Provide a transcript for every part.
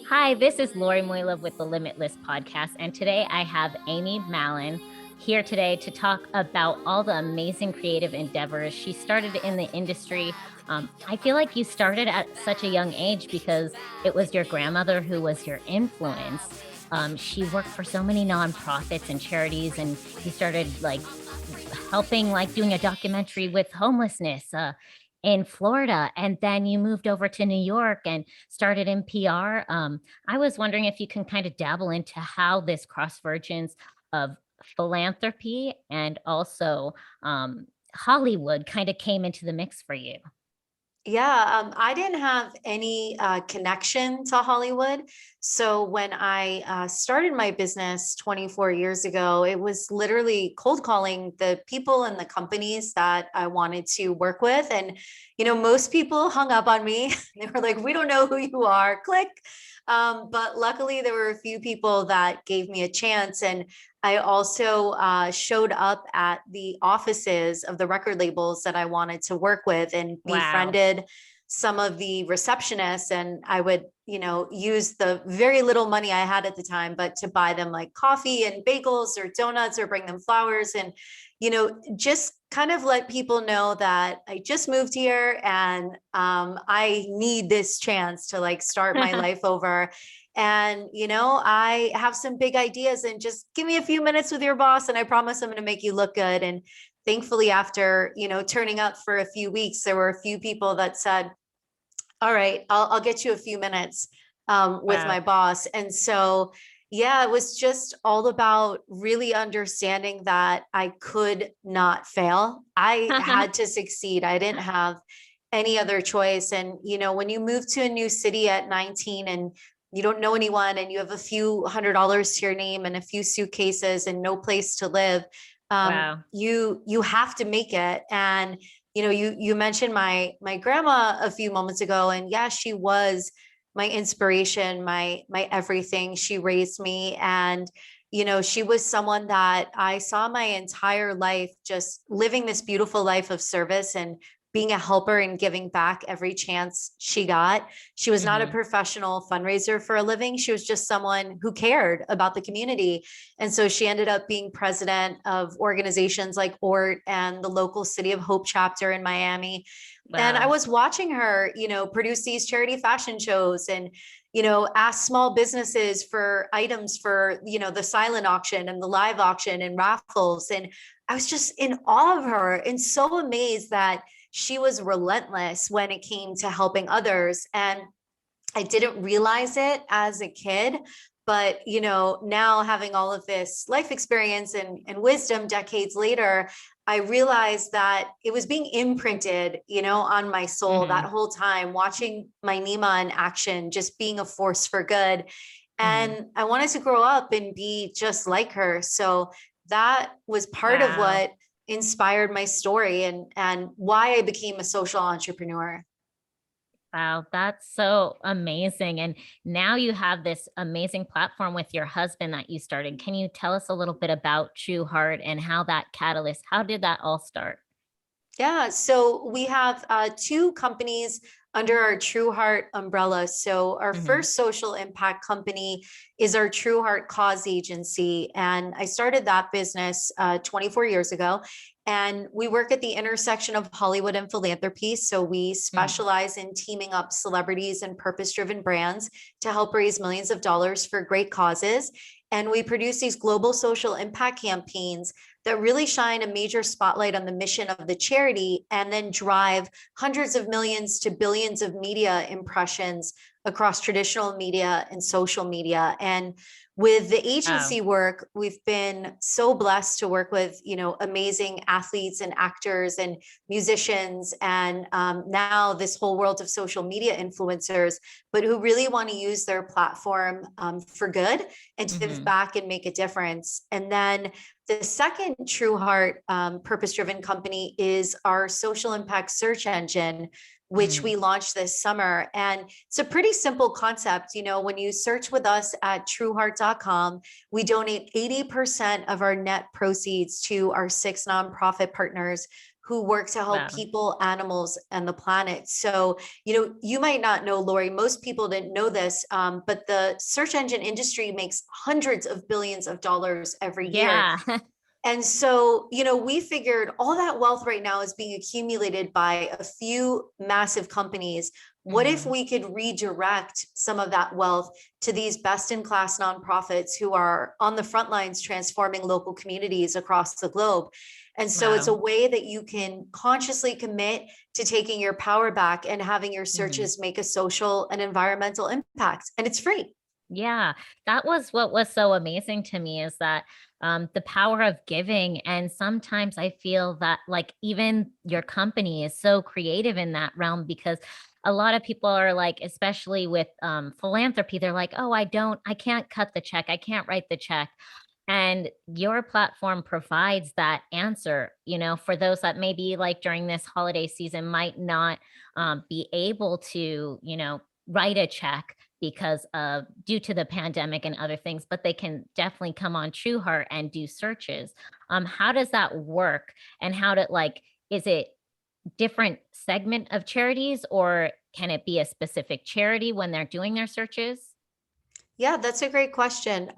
Hi, this is Lori Moilov with the Limitless podcast, and today I have Amy Malin here today to talk about all the amazing creative endeavors she started in the industry. I feel like you started at such a young age because it was your grandmother who was your influence. She worked for so many nonprofits and charities, and you started like helping, like doing a documentary with homelessness. In Florida, and then you moved over to New York and started in PR. I was wondering if you can kind of dabble into how this cross-vergence of philanthropy and also Hollywood kind of came into the mix for you. Yeah, I didn't have any connection to Hollywood. So when I started my business 24 years ago, it was literally cold calling the people and the companies that I wanted to work with. And, most people hung up on me. They were like, we don't know who you are, click. But luckily, there were a few people that gave me a chance. And I also showed up at the offices of the record labels that I wanted to work with and Wow. befriended some of the receptionists. And I would, use the very little money I had at the time, but to buy them like coffee and bagels or donuts or bring them flowers and, just kind of let people know that I just moved here and I need this chance to like start my life over. And, I have some big ideas and just give me a few minutes with your boss and I promise I'm going to make you look good. And thankfully, after, turning up for a few weeks, there were a few people that said, all right, I'll get you a few minutes with Wow. my boss. And so, yeah, it was just all about really understanding that I could not fail. I had to succeed. I didn't have any other choice. And, when you move to a new city at 19 and you don't know anyone and you have a few $100s to your name and a few suitcases and no place to live, Wow. you have to make it. And you mentioned my grandma a few moments ago, and yeah, she was my inspiration, my everything. She raised me, and she was someone that I saw my entire life just living this beautiful life of service and being a helper and giving back every chance she got. She was not a Hmm. professional fundraiser for a living. She was just someone who cared about the community. And so she ended up being president of organizations like ORT and the local City of Hope chapter in Miami. And I Wow. was watching her, produce these charity fashion shows and, ask small businesses for items for, the silent auction and the live auction and raffles. And I was just in awe of her and so amazed that she was relentless when it came to helping others. And I didn't realize it as a kid, but now having all of this life experience and wisdom decades later, I realized that it was being imprinted, on my soul that Hmm. whole time, watching my Nima in action, just being a force for good. Hmm. And I wanted to grow up and be just like her. So that was part of Wow. what inspired my story and why I became a social entrepreneur. Wow, that's so amazing. And now you have this amazing platform with your husband that you started. Can you tell us a little bit about Trueheart and how that catalyst, how did that all start? Yeah, so we have two companies under our Trueheart umbrella. So our Hmm. first social impact company is our Trueheart Cause Agency, and I started that business 24 years ago. And we work at the intersection of Hollywood and philanthropy. So we Hmm. specialize in teaming up celebrities and purpose-driven brands to help raise millions of dollars for great causes. And we produce these global social impact campaigns that really shine a major spotlight on the mission of the charity and then drive hundreds of millions to billions of media impressions across traditional media and social media. And with the Wow. agency work, we've been so blessed to work with, amazing athletes and actors and musicians, and now this whole world of social media influencers, but who really want to use their platform for good and to give Hmm. back and make a difference. And then the second Trueheart purpose-driven company is our social impact search engine, which Hmm. we launched this summer. And it's a pretty simple concept. When you search with us at trueheart.com, we donate 80% of our net proceeds to our 6 nonprofit partners who work to help Wow. people, animals, and the planet. So, you might not know, Lori, most people didn't know this, but the search engine industry makes hundreds of billions of dollars every year. Yeah. And so, we figured all that wealth right now is being accumulated by a few massive companies. What if Hmm. we could redirect some of that wealth to these best in class nonprofits who are on the front lines transforming local communities across the globe? And so it's a Wow. way that you can consciously commit to taking your power back and having your Hmm. searches make a social and environmental impact. And it's free. Yeah, that was what was so amazing to me is that the power of giving. And sometimes I feel that like even your company is so creative in that realm because a lot of people are like, especially with philanthropy, they're like, oh, I can't cut the check. I can't write the check. And your platform provides that answer, for those that maybe like during this holiday season might not be able to, write a check because of due to the pandemic and other things, but they can definitely come on Trueheart and do searches. How does that work? And is it different segment of charities or can it be a specific charity when they're doing their searches? Yeah, that's a great question.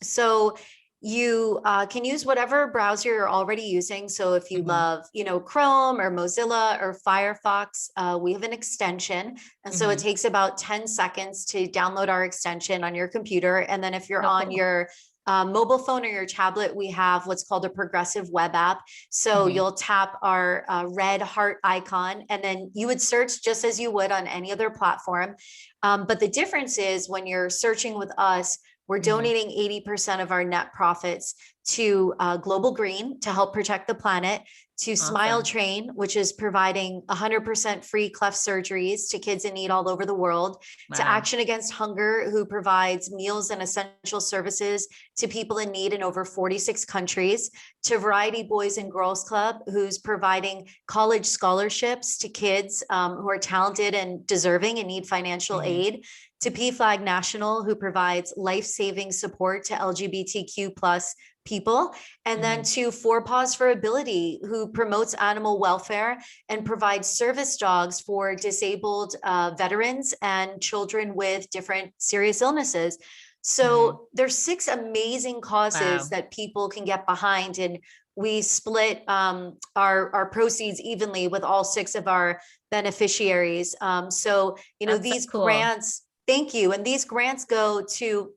So you can use whatever browser you're already using. So if you Hmm. love, Chrome or Mozilla or Firefox, we have an extension. And so it Hmm. takes about 10 seconds to download our extension on your computer. And then if you're So on cool. your mobile phone or your tablet, we have what's called a progressive web app. So Hmm. you'll tap our red heart icon, and then you would search just as you would on any other platform. But the difference is when you're searching with us, we're Hmm. donating 80% of our net profits to Global Green to help protect the planet, to Smile Awesome. Train, which is providing 100% free cleft surgeries to kids in need all over the world, to Wow. Action Against Hunger, who provides meals and essential services to people in need in over 46 countries, to Variety Boys and Girls Club, who's providing college scholarships to kids who are talented and deserving and need financial Hmm. aid, to PFLAG National, who provides life-saving support to LGBTQ plus people, and then Hmm. to Four Paws for Ability, who promotes animal welfare and provides service dogs for disabled veterans and children with different serious illnesses. Hmm. So there's six amazing causes Wow. that people can get behind, and we split our proceeds evenly with all six of our beneficiaries. So That's so these cool. grants, thank you, and these grants go to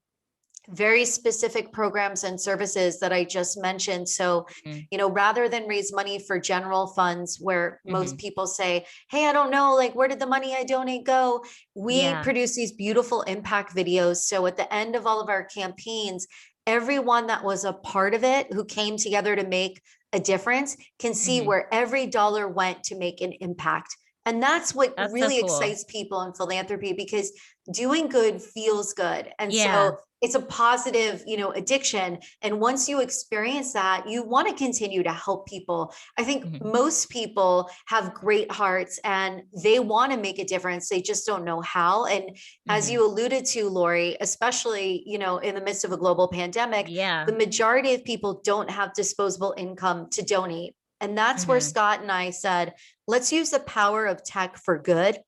very specific programs and services that I just mentioned. So, Hmm. rather than raise money for general funds where most Hmm. people say, hey, I don't know, like, where did the money I donate go? We Yeah. produce these beautiful impact videos. So at the end of all of our campaigns, everyone that was a part of it who came together to make a difference can see Hmm. where every dollar went to make an impact. And that's what That's so really cool. excites people in philanthropy, because doing good feels good. And Yeah. so it's a positive, addiction. And once you experience that, you want to continue to help people. I think Hmm. most people have great hearts and they want to make a difference. They just don't know how. And as Hmm. you alluded to, Lori, especially, in the midst of a global pandemic, the Yeah. majority of people don't have disposable income to donate. And that's where Hmm. Scott and I said, let's use the power of tech for good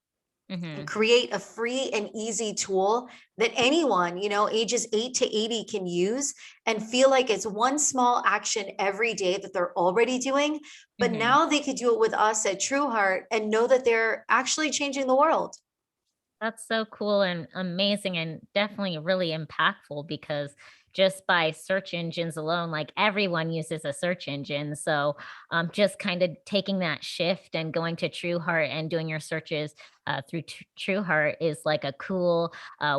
and Hmm. create a free and easy tool that anyone, ages 8 to 80 can use and feel like it's one small action every day that they're already doing. But Hmm. now they could do it with us at Trueheart and know that they're actually changing the world. That's so cool and amazing and definitely really impactful because just by search engines alone, like everyone uses a search engine. So just kind of taking that shift and going to Trueheart and doing your searches through Trueheart is like a cool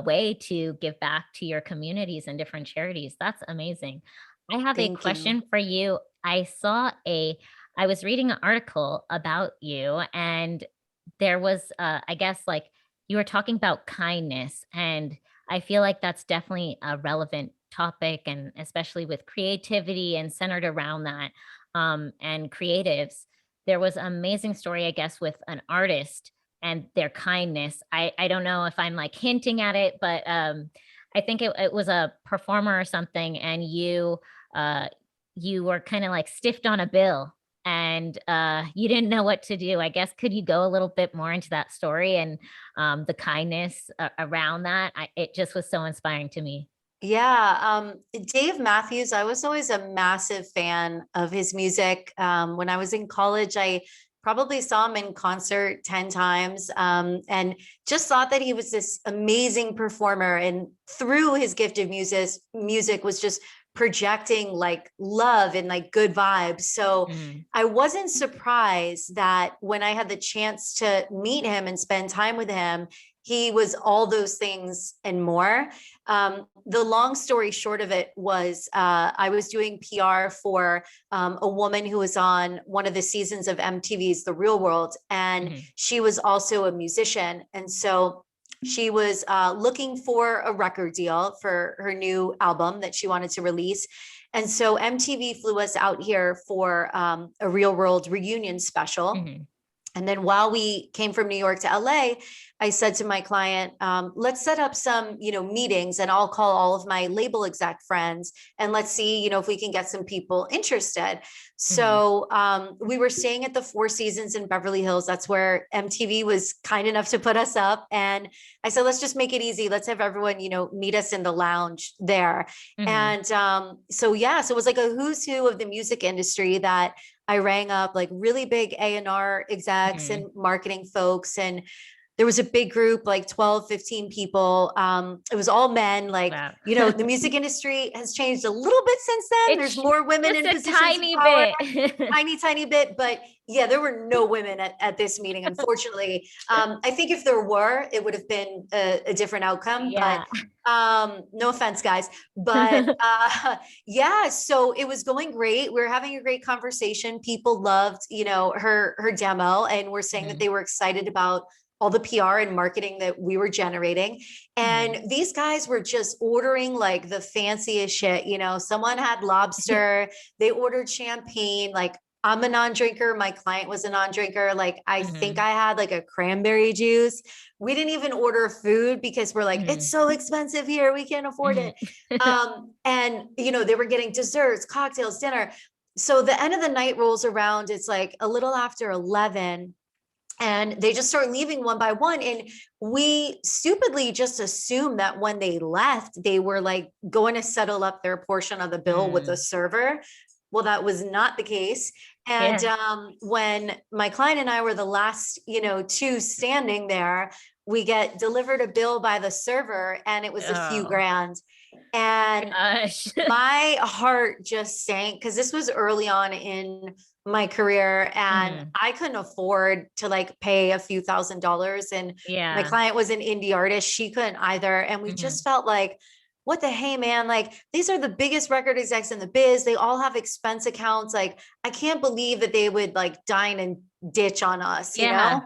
way to give back to your communities and different charities. That's amazing. I have a Thank you. question for you. I was reading an article about you and there was, I guess, like you were talking about kindness, and I feel like that's definitely a relevant topic, and especially with creativity and centered around that, and creatives. There was an amazing story, I guess, with an artist and their kindness. I don't know if I'm like hinting at it, but I think it was a performer or something, and uh, you were kind of like stiffed on a bill, and you didn't know what to do. I guess, could you go a little bit more into that story and the kindness around that? It just was so inspiring to me. Yeah, Dave Matthews, I was always a massive fan of his music. When I was in college, I probably saw him in concert 10 times, and just thought that he was this amazing performer. And through his gift of music was just projecting like love and like good vibes. So Mm, I wasn't surprised that when I had the chance to meet him and spend time with him, he was all those things and more. The long story short of it was I was doing PR for a woman who was on one of the seasons of MTV's The Real World, and mhm, she was also a musician. And so she was looking for a record deal for her new album that she wanted to release. And so MTV flew us out here for a Real World reunion special. mhm, And then while we came from New York to LA, I said to my client, let's set up some, meetings, and I'll call all of my label exec friends and let's see, if we can get some people interested. mhm. So we were staying at the Four Seasons in Beverly Hills. That's where MTV was kind enough to put us up. And I said, let's just make it easy. Let's have everyone, meet us in the lounge there. Mhm, And so, yeah, so it was like a who's who of the music industry that I rang up, like really big A&R execs mhm. and marketing folks. And there was a big group, like 12, 15 people. It was all men. Like, Wow. the music industry has changed a little bit since then. There's It's more women just in a positions of tiny power, bit. tiny, tiny bit. But yeah, there were no women at this meeting, unfortunately. I think if there were, it would have been a different outcome. But Yeah. no offense, guys. But yeah, so it was going great. We were having a great conversation. People loved, her demo, and were saying that Mhm, they were excited about all the PR and marketing that we were generating. mhm. And these guys were just ordering like the fanciest shit. Someone had lobster, they ordered champagne. Like, I'm a non-drinker. My client was a non-drinker. Like, I think Mhm, I had like a cranberry juice. We didn't even order food because we're like, it's mhm, so expensive here. We can't afford mhm. it. And they were getting desserts, cocktails, dinner. So the end of the night rolls around. It's like a little after 11, and they just start leaving one by one. And we stupidly just assumed that when they left, they were like going to settle up their portion of the bill with the Mm. server. Well, that was not the case. And Yeah. when my client and I were the last, two standing there, we get delivered a bill by the server, and it was a few Oh grand. And gosh. my heart just sank because this was early on in my career, and Mhm. I couldn't afford to like pay a few $1,000s. And my Yeah. client was an indie artist. She couldn't either. And we just Mhm. felt like, what the hey, man? Like, these are the biggest record execs in the biz. They all have expense accounts. Like, I can't believe that they would like dine and ditch on us, Yeah.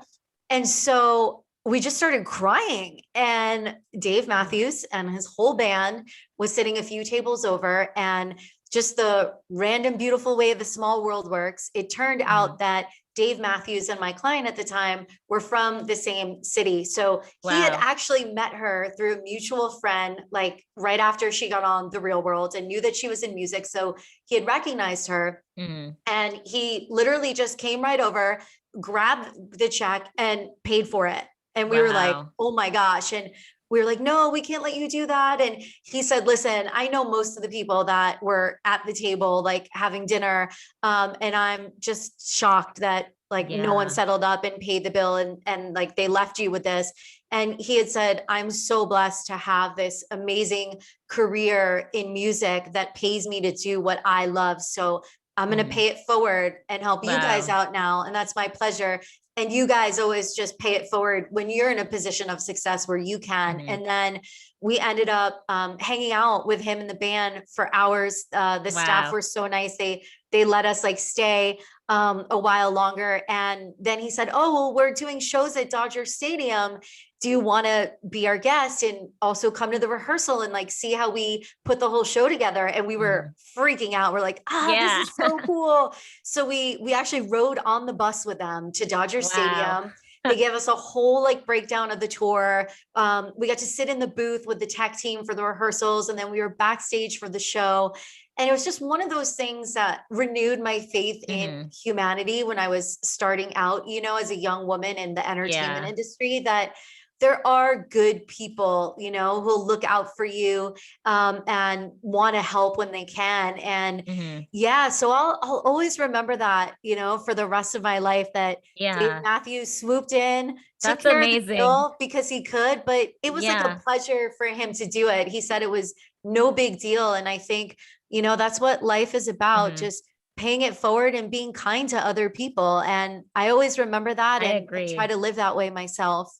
And so we just started crying. And Dave Mm. Matthews and his whole band was sitting a few tables over. And just the random, beautiful way the small world works, it turned Mhm. out that Dave Matthews and my client at the time were from the same city. So he had Wow. actually met her through a mutual friend, like right after she got on The Real World, and knew that she was in music. So he had recognized her, Mhm. and he literally just came right over, grabbed the check, and paid for it. And we were like, Wow. oh my gosh. And we were like, no, we can't let you do that. And he said, listen, I know most of the people that were at the table, like having dinner. And I'm just shocked that like no one Yeah. settled up and paid the bill, and like they left you with this. And he had said, I'm so blessed to have this amazing career in music that pays me to do what I love. So I'm going to Mhm. pay it forward and help you guys Wow. out now. And that's my pleasure. And you guys always just pay it forward when you're in a position of success where you can. Mhm. And then we ended up hanging out with him and the band for hours. The staff Wow. were so nice. They let us like stay a while longer. And then he said, oh, well, we're doing shows at Dodger Stadium. Do you want to be our guest and also come to the rehearsal and like see how we put the whole show together? And we were Mhm. freaking out. We're like, this Yeah. is so cool. So we actually rode on the bus with them to Dodger Wow. Stadium. They gave us a whole like breakdown of the tour. We got to sit in the booth with the tech team for the rehearsals, and then we were backstage for the show. And it was just one of those things that renewed my faith in Hmm. humanity when I was starting out, as a young woman in the entertainment Yeah. industry, that there are good people, who'll look out for you, and want to help when they can. And Hmm. yeah, so I'll always remember that, for the rest of my life, that Dave Yeah. Matthews swooped in, took That's care of the amazing. deal because he could, but it was like a Yeah. pleasure for him to do it. He said it was no big deal. And I think, that's what life is about, Hmm. just paying it forward and being kind to other people. And I always remember that I and try agree. to live that way myself.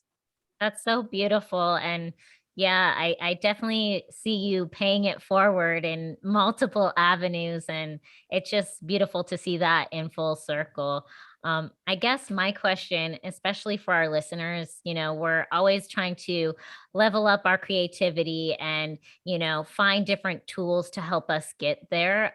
That's so beautiful. And yeah, I definitely see you paying it forward in multiple avenues. And it's just beautiful to see that in full circle. I guess my question, especially for our listeners, we're always trying to level up our creativity and, find different tools to help us get there.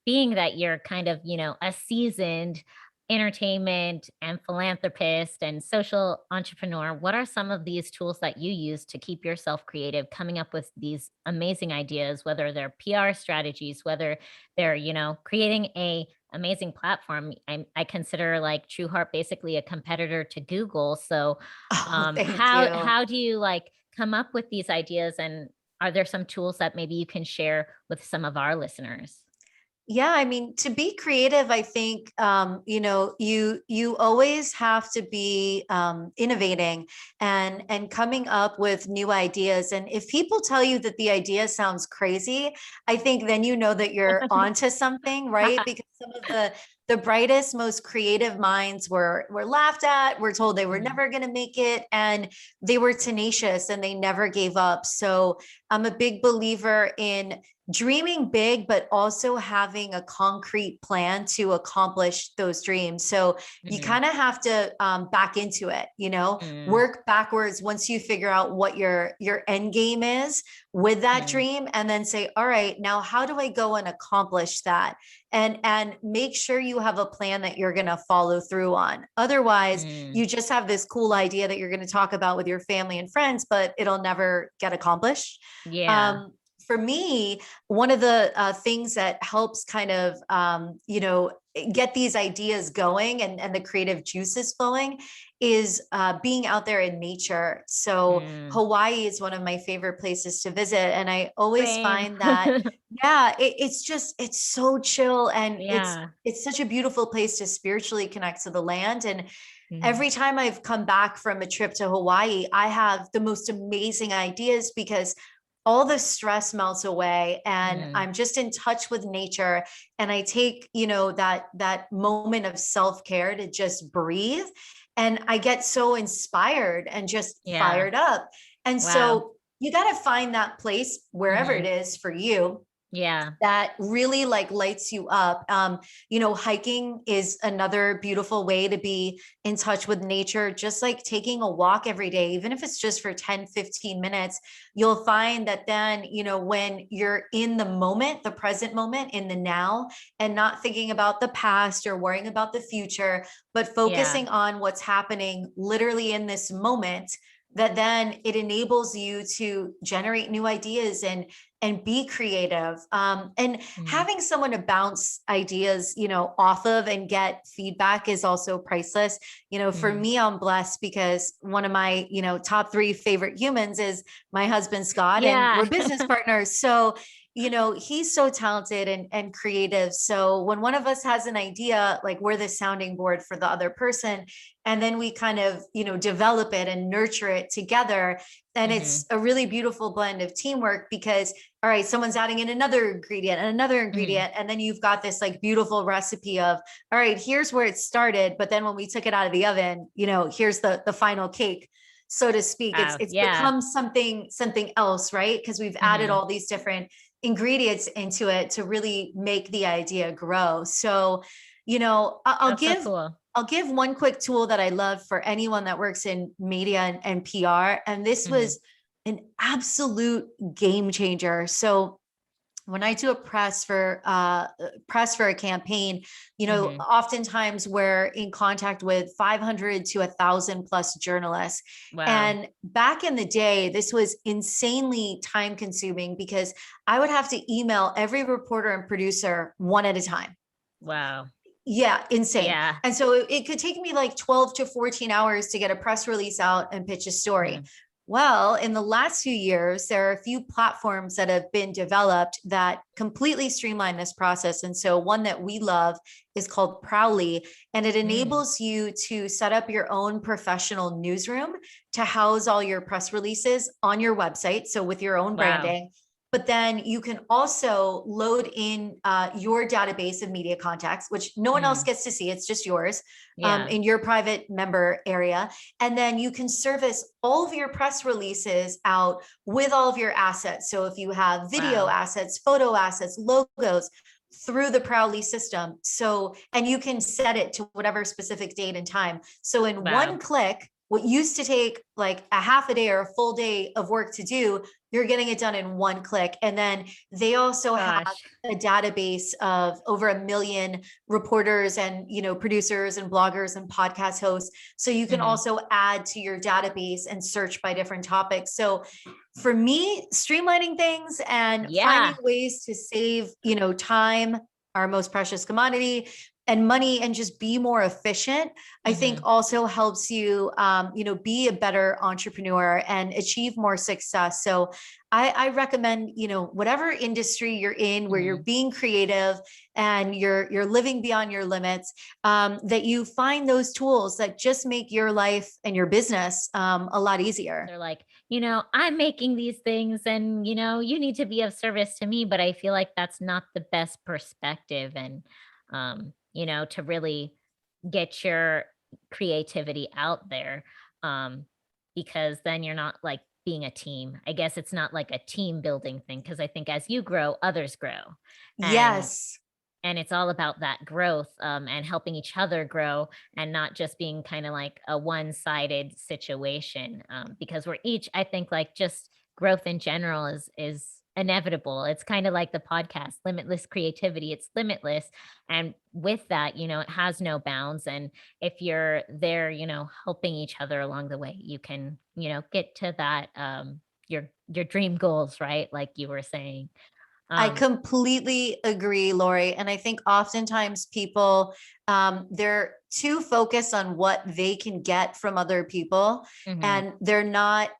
Being that you're kind of, a seasoned entertainment and philanthropist and social entrepreneur, what are some of these tools that you use to keep yourself creative, coming up with these amazing ideas, whether they're PR strategies, whether they're, creating a amazing platform? I consider like Trueheart basically a competitor to Google. So Oh, thank you. how do you like come up with these ideas, and are there some tools that maybe you can share with some of our listeners? Yeah, I mean, to be creative, I think, you always have to be innovating and coming up with new ideas. And if people tell you that the idea sounds crazy, I think then you know that you're onto something, right? Because some of the brightest, most creative minds were laughed at, were told they were Mhm. never going to make it, and they were tenacious and they never gave up. So I'm a big believer in dreaming big, but also having a concrete plan to accomplish those dreams. So you Mhm. kind of have to back into it, Mhm. work backwards once you figure out what your end game is with that Mhm. dream, and then say, all right, now how do I go and accomplish that? And make sure you have a plan that you're going to follow through on. Otherwise, Mhm. you just have this cool idea that you're going to talk about with your family and friends, but it'll never get accomplished. Yeah. For me, one of the things that helps kind of get these ideas going and the creative juices flowing is being out there in nature. So Mm. Hawaii is one of my favorite places to visit, and I always Same. find that, yeah, it's so chill, and Yeah. it's such a beautiful place to spiritually connect to the land. And Mhm. every time I've come back from a trip to Hawaii, I have the most amazing ideas because all the stress melts away and Mhm. I'm just in touch with nature, and I take, that moment of self-care to just breathe, and I get so inspired and just Yeah. fired up. And Wow. so you got to find that place wherever it Mhm. is for you Yeah. that really like lights you up. Hiking is another beautiful way to be in touch with nature, just like taking a walk every day, even if it's just for 10-15 minutes. You'll find that then, when you're in the moment, the present moment, in the now, and not thinking about the past or worrying about the future, but Yeah. focusing on what's happening literally in this moment, that then it enables you to generate new ideas and be creative, and Mhm. having someone to bounce ideas off of and get feedback is also priceless. For Mhm. me, I'm blessed because one of my top three favorite humans is my husband Scott, and Yeah. we're business partners. So he's so talented and creative. So when one of us has an idea, like, we're the sounding board for the other person, and then we kind of develop it and nurture it together. And it's Mhm. a really beautiful blend of teamwork because, all right, someone's adding in another ingredient and another Mhm. ingredient, and then you've got this like beautiful recipe of, all right, here's where it started, but then when we took it out of the oven, here's the final cake, so to speak. it's Wow. it's Yeah. become something else, right? Because we've added Mhm. all these different ingredients into it to really make the idea grow. So I'll That's so give cool. I'll give one quick tool that I love for anyone that works in media and PR. And this Mhm. was an absolute game changer. So when I do a press for a campaign, Mm-hmm. oftentimes we're in contact with 500 to 1,000 plus journalists. Wow. And back in the day, this was insanely time consuming because I would have to email every reporter and producer one at a time. Wow. Yeah, insane. Yeah. And so it could take me like 12 to 14 hours to get a press release out and pitch a story. Mm-hmm. Well, in the last few years, there are a few platforms that have been developed that completely streamline this process. And so one that we love is called Prowly, and it Mm. enables you to set up your own professional newsroom to house all your press releases on your website. So with your own Wow. branding. But then you can also load in your database of media contacts, which no one else Mm. gets to see. It's just yours Yeah. in your private member area. And then you can service all of your press releases out with all of your assets. So if you have video Wow. assets, photo assets, logos, through the Prowly system. So, and you can set it to whatever specific date and time. So in Wow. one click, what used to take like a half a day or a full day of work to do, you're getting it done in one click. And then they also have Gosh. a database of over 1 million reporters and producers and bloggers and podcast hosts. So you can Mm-hmm. also add to your database and search by different topics. So for me, streamlining things and finding Yeah. ways to save, time, our most precious commodity, and money, and just be more efficient, I think Mm-hmm. also helps you, be a better entrepreneur and achieve more success. So I recommend, whatever industry you're in, where you're Mm-hmm. being creative and you're living beyond your limits, that you find those tools that just make your life and your business a lot easier. They're like, I'm making these things and, you need to be of service to me. But I feel like that's not the best perspective. And, to really get your creativity out there. Um, because then you're not like being a team. I guess it's not like a team building thing. Cause I think as you grow, others grow. And Yes. it's all about that growth, and helping each other grow and not just being kind of like a one-sided situation, because we're each, I think, like, just growth in general is inevitable. It's kind of like the podcast limitless creativity, it's limitless, and with that, it has no bounds. And if you're there, helping each other along the way, you can, get to that, your dream goals, right, like you were saying. I um completely agree, Lori. And I think oftentimes people, they're too focused on what they can get from other people, mhm, and they're not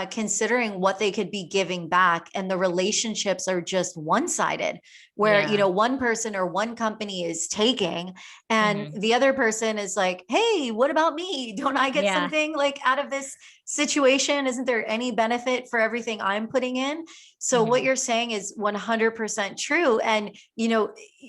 considering what they could be giving back. And the relationships are just one sided, where, yeah. one person or one company is taking, and Mhm. the other person is like, hey, what about me? Don't I get Yeah. something like out of this situation? Isn't there any benefit for everything I'm putting in? So what Mhm. you're saying is 100% true. And,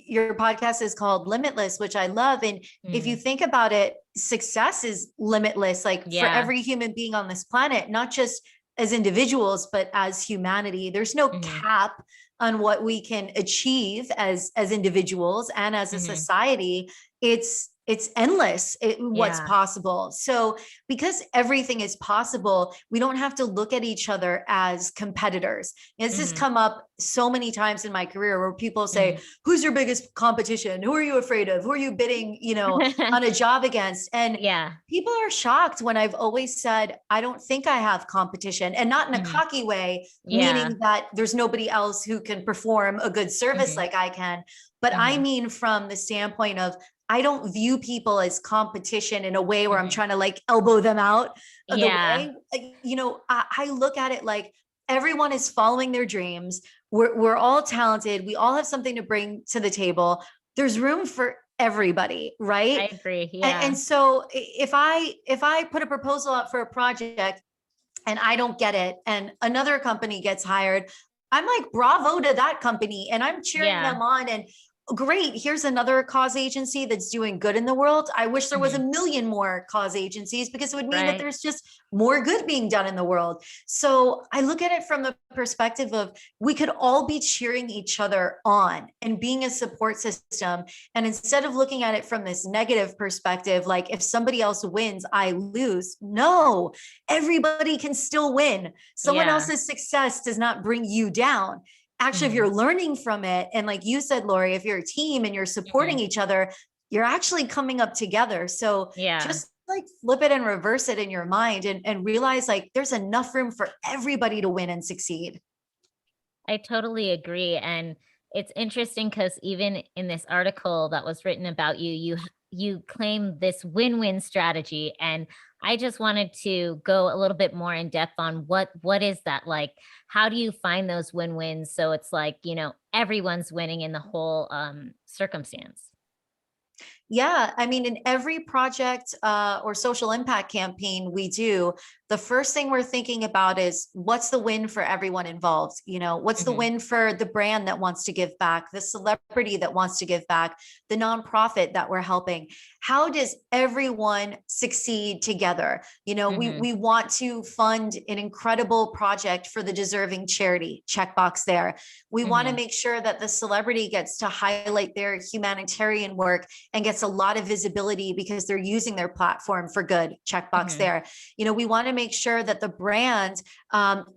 your podcast is called Limitless, which I love. And if you Mhm. think about it, success is limitless, like for Yeah. every human being on this planet, not just as individuals, but as humanity. There's no Mhm. cap on what we can achieve as individuals and as a Mhm. society. It's endless, what's Yeah. possible. So because everything is possible, we don't have to look at each other as competitors. This has Mhm. come up so many times in my career where people say, Mhm. who's your biggest competition? Who are you afraid of? Who are you bidding, on a job against? And Yeah. people are shocked when I've always said, I don't think I have competition, and not in a Mhm. cocky way, Yeah. meaning that there's nobody else who can perform a good service Mhm. like I can. But I Mhm. mean, from the standpoint of, I don't view people as competition in a way where I'm Mhm. trying to like elbow them out of the Yeah. way. I look at it like everyone is following their dreams. We're all talented. We all have something to bring to the table. There's room for everybody, I right? agree. And Yeah. so if I put a proposal out for a project and I don't get it, and another company gets hired, I'm like, bravo to that company. And I'm cheering Yeah. them on. And great, here's another cause agency that's doing good in the world. I wish there was a Mhm. million more cause agencies, because it would mean that Right. there's just more good being done in the world. So I look at it from the perspective of, we could all be cheering each other on and being a support system. And instead of looking at it from this negative perspective, like if somebody else wins, I lose. No, everybody can still win. Someone Yeah. else's success does not bring you down. actually, if Mhm. you're learning from it, and like you said, Lori, if you're a team and you're supporting Mhm. each other, you're actually coming up together. So Yeah. just like flip it and reverse it in your mind, and realize like there's enough room for everybody to win and succeed. I totally agree, and it's interesting because even in this article that was written about you, you claim this win-win strategy, and I just wanted to go a little bit more in depth on what is that like? How do you find those win-wins so it's like, everyone's winning in the whole circumstance? Yeah, I mean, in every project or social impact campaign we do, the first thing we're thinking about is what's the win for everyone involved? What's the Mhm. win for the brand that wants to give back, the celebrity that wants to give back, the nonprofit that we're helping? How does everyone succeed together? We Mhm. want to fund an incredible project for the deserving charity. Checkbox there. We want to Mhm. make sure that the celebrity gets to highlight their humanitarian work and gets a lot of visibility because they're using their platform for good. Checkbox Mhm. there. We want to make sure that the brand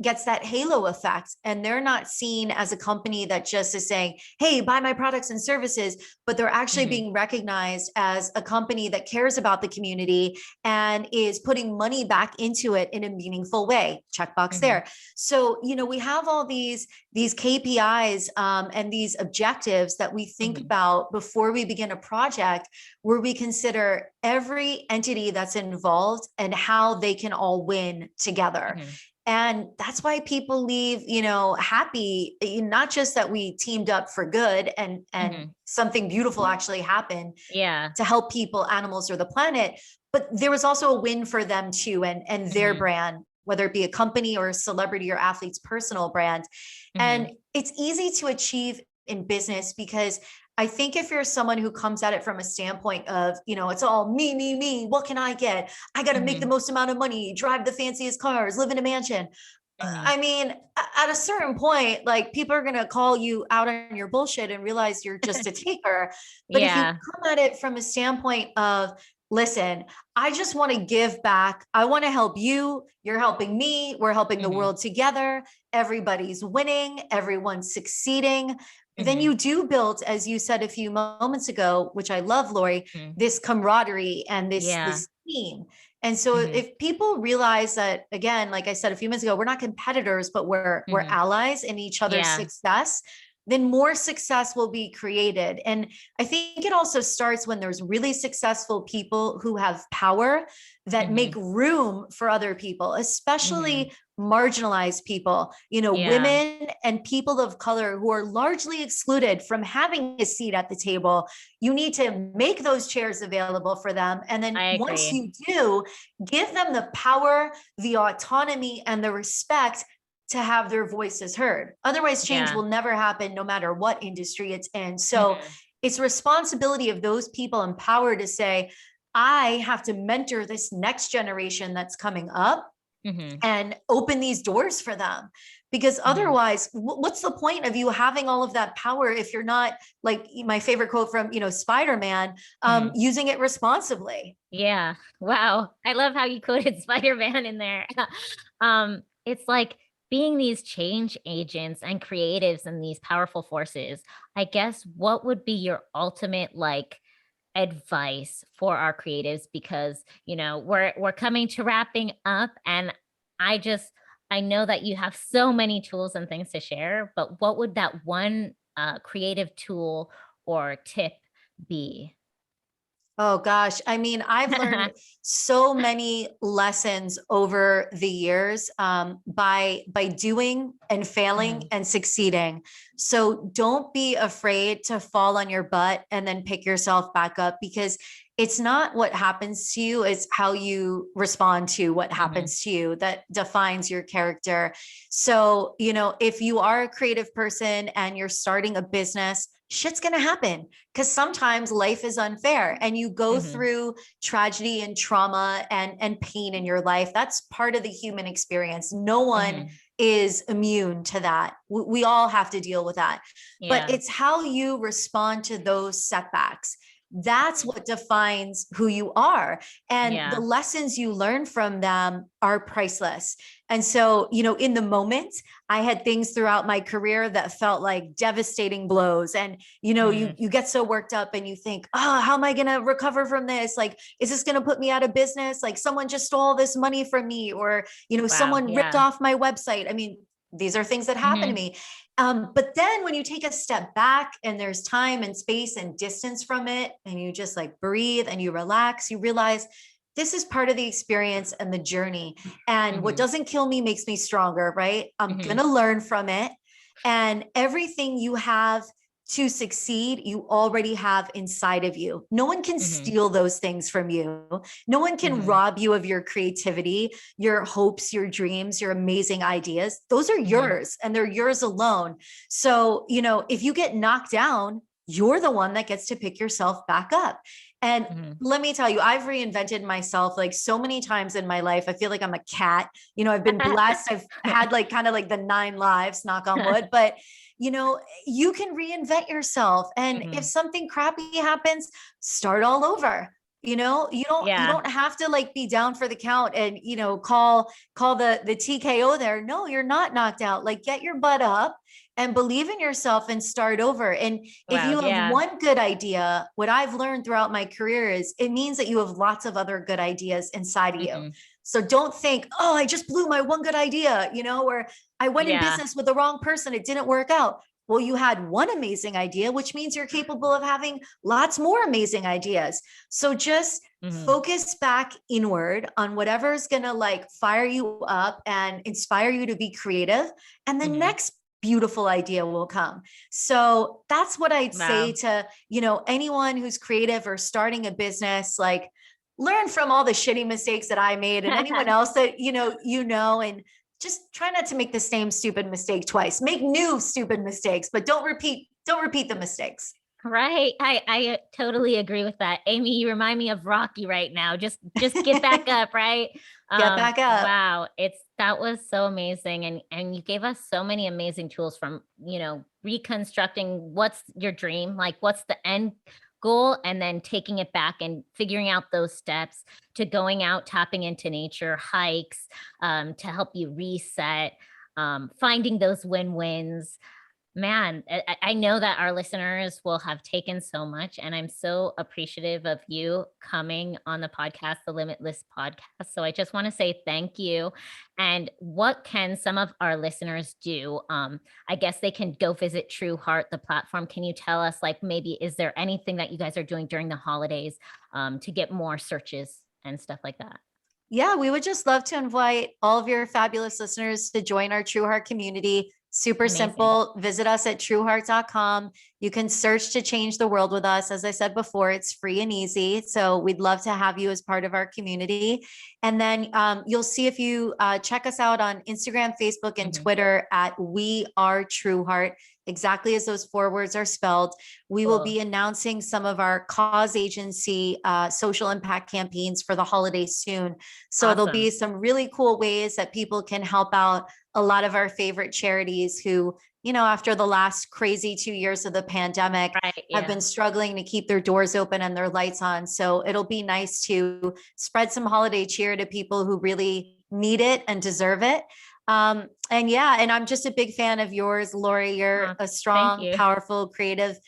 gets that halo effect, and they're not seen as a company that just is saying, hey, buy my products and services, but they're actually Mhm. being recognized as a company that cares about the community and is putting money back into it in a meaningful way. Checkbox Mhm. there. So, we have all these KPIs and these objectives that we think Mhm. about before we begin a project, where we consider every entity that's involved and how they can all win together. Mhm. And that's why people leave, happy, not just that we teamed up for good and Mhm. something beautiful actually happened Yeah. to help people, animals, or the planet, but there was also a win for them too, and their Mhm. brand, whether it be a company or a celebrity or athlete's personal brand. And Mhm. it's easy to achieve in business because I think if you're someone who comes at it from a standpoint of, it's all me, me, me, what can I get? I got to make the Mhm. most amount of money, drive the fanciest cars, live in a mansion. Mhm. I mean, at a certain point, like people are going to call you out on your bullshit and realize you're just a taker. But if you Yeah. come at it from a standpoint of, listen, I just want to give back. I want to help you. You're helping me. We're helping the Mhm. world together. Everybody's winning. Everyone's succeeding. Then Mhm. you do build, as you said a few moments ago, which I love, Lori, Mhm. this camaraderie and this Yeah. this team. And so Mhm. if people realize that, again, like I said a few minutes ago, we're not competitors, but we're Mhm. allies in each other's Yeah. success, then more success will be created. And I think it also starts when there's really successful people who have power that make Mhm. room for other people, Mhm. especially marginalized people, Yeah. women and people of color who are largely excluded from having a seat at the table. You need to make those chairs available for them. And then I once agree. you do, give them the power, the autonomy, and the respect to have their voices heard. Otherwise, change Yeah. will never happen, no matter what industry it's in. So Mhm. it's responsibility of those people in power to say, I have to mentor this next generation that's coming up Mhm. and open these doors for them, because Mhm. otherwise what's the point of you having all of that power if you're not, like my favorite quote from Spider-Man, Mhm. using it responsibly. Yeah. Wow. I love how you quoted Spider-Man in there. It's like being these change agents and creatives and these powerful forces. I guess what would be your ultimate like advice for our creatives because, we're coming to wrapping up and I just I know that you have so many tools and things to share, but what would that one creative tool or tip be? Oh gosh, I mean, I've learned so many lessons over the years, by doing and failing Mhm. and succeeding. So don't be afraid to fall on your butt and then pick yourself back up, because it's not what happens to you, it's how you respond to what Mhm. happens to you that defines your character. So, if you are a creative person and you're starting a business, shit's going to happen, because sometimes life is unfair and you go Mhm. through tragedy and trauma and pain in your life. That's part of the human experience. No one Mhm. is immune to that. We all have to deal with that. But Yeah. it's how you respond to those setbacks. That's what defines who you are. And Yeah. the lessons you learn from them are priceless. And so, in the moment, I had things throughout my career that felt like devastating blows. And, you get so worked up and you think, oh, how am I going to recover from this? Like, is this going to put me out of business? Like someone just stole this money from me, or, Wow. someone ripped Yeah. off my website. I mean, these are things that happen to Mhm. me. But then when you take a step back and there's time and space and distance from it, and you just like breathe and you relax, you realize this is part of the experience and the journey. And what Mhm. doesn't kill me makes me stronger, right? I'm going Mhm. to learn from it. And everything you have to succeed, you already have inside of you. No one can Mhm. steal those things from you. No one can Mhm. rob you of your creativity, your hopes, your dreams, your amazing ideas. Those are Mhm. yours and they're yours alone. So, if you get knocked down, you're the one that gets to pick yourself back up. And Mhm. let me tell you, I've reinvented myself like so many times in my life. I feel like I'm a cat. I've been blessed. I've had like kind of like the 9 lives, knock on wood, but you can reinvent yourself. And if Mhm. something crappy happens, start all over. You don't Yeah. have to like be down for the count and call the TKO there. No, you're not knocked out. Like get your butt up and believe in yourself and start over. And if Wow. you have Yeah. one good idea, what I've learned throughout my career is it means that you have lots of other good ideas inside of you. Mhm. So don't think, oh, I just blew my one good idea, or I went in Yeah. business with the wrong person. It didn't work out. Well, you had one amazing idea, which means you're capable of having lots more amazing ideas. So just Mhm. focus back inward on whatever is going to like fire you up and inspire you to be creative. And the Mhm. next beautiful idea will come. So that's what I'd say Wow. to, anyone who's creative or starting a business, like learn from all the shitty mistakes that I made and anyone else that, and just try not to make the same stupid mistake twice. Make new stupid mistakes, but don't repeat the mistakes. Right. I totally agree with that. Amy, you remind me of Rocky right now. Just get back up, right? Get back up. Wow, that was so amazing, and you gave us so many amazing tools from, reconstructing what's your dream, like what's the end goal, and then taking it back and figuring out those steps to going out, tapping into nature, hikes, to help you reset, finding those win-wins. Man, I know that our listeners will have taken so much, and I'm so appreciative of you coming on the podcast, the Limitless podcast. So I just want to say thank you. And what can some of our listeners do? I guess they can go visit Trueheart, the platform. Can you tell us, like, maybe is there anything that you guys are doing during the holidays to get more searches and stuff like that? Yeah, we would just love to invite all of your fabulous listeners to join our True Heart community. Super Amazing. simple. Visit us at trueheart.com. You can search to change the world with us. As I said before, it's free and easy. So we'd love to have you as part of our community. And then you'll see if you check us out on Instagram, Facebook, and Hmm. Twitter at We Are Trueheart, exactly as those 4 words are spelled. We will Cool. be announcing some of our cause agency social impact campaigns for the holidays soon. So there'll be Awesome. some really cool ways that people can help out a lot of our favorite charities who, after the last crazy 2 years of the pandemic, Right. have Yeah. been struggling to keep their doors open and their lights on. So it'll be nice to spread some holiday cheer to people who really need it and deserve it. And yeah, and I'm just a big fan of yours, Lori. You're Aw, a thank strong, you. powerful, creative,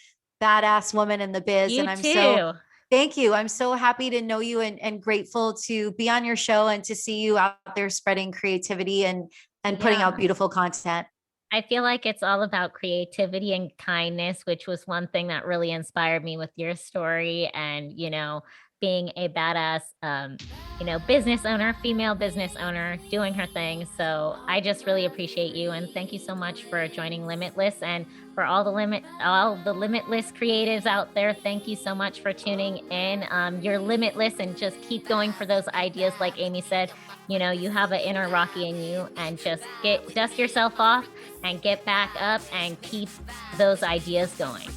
badass woman in the biz. You And too. thank you. I'm so happy to know you and grateful to be on your show and to see you out there spreading creativity and putting out Yeah. beautiful content. I feel like it's all about creativity and kindness, which was one thing that really inspired me with your story and, being a badass, business owner, female business owner, doing her thing. So I just really appreciate you and thank you so much for joining Limitless and for all the limitless creatives out there. Thank you so much for tuning in. You're limitless and just keep going for those ideas. Like Amy said, you have an inner Rocky in you and just dust yourself off and get back up and keep those ideas going.